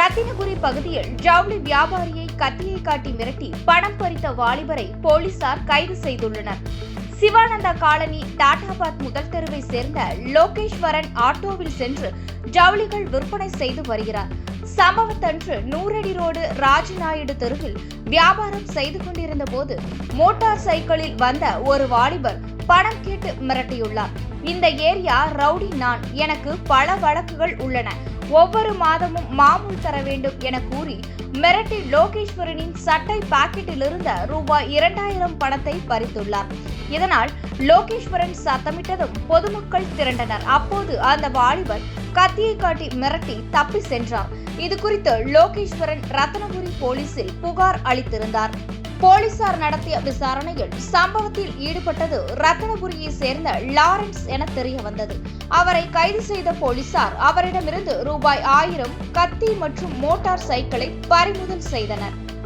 ரத்தினபுரி பகுதியில் ஜவுளி வியாபாரியை கத்தியை காட்டி மிரட்டி பணம் பறித்த வாலிபரை போலீசார் கைது செய்துள்ளனர். சிவானந்தா காலனி டாடாபாத் முதல் தெருவை சேர்ந்த லோகேஸ்வரன் ஆட்டோவில் சென்று ஜவுளிகள் விற்பனை செய்து வருகிறார். சம்பவத்தன்று 100 அடி ரோடு ராஜநாயுடு தெருவில் வியாபாரம் செய்து கொண்டிருந்த போது மோட்டார் சைக்கிளில் வந்த ஒரு வாலிபர் பணம் கேட்டு மிரட்டியுள்ளார். இந்த ஏரியா ரவுடி, நான், எனக்கு பல வழக்குகள் உள்ளன, ஒவ்வொரு மாதமும் மாமூல் தர வேண்டும் என கூறி மிரட்டி லோகேஸ்வரனின் சட்டை பாக்கெட்டில் இருந்த ரூபாய் 2000 பணத்தை பறித்துள்ளார். இதனால் லோகேஸ்வரன் சத்தமிட்டதும் பொதுமக்கள் திரண்டனர். அப்போது அந்த வாலிபர் கத்தியை காட்டி மிரட்டி தப்பி சென்றார். இது குறித்து லோகேஸ்வரன் ரத்தினபுரி போலீசில் புகார் அளித்திருந்தார். போலீசார் நடத்திய விசாரணையில் சம்பவத்தில் ஈடுபட்டது ரத்தினபுரியை சேர்ந்த லாரன்ஸ் என தெரிய வந்தது. அவரை கைது செய்த போலீசார் அவரிடமிருந்து ரூபாய் 1000, கத்தி மற்றும் மோட்டார் சைக்கிளை பறிமுதல் செய்தனர்.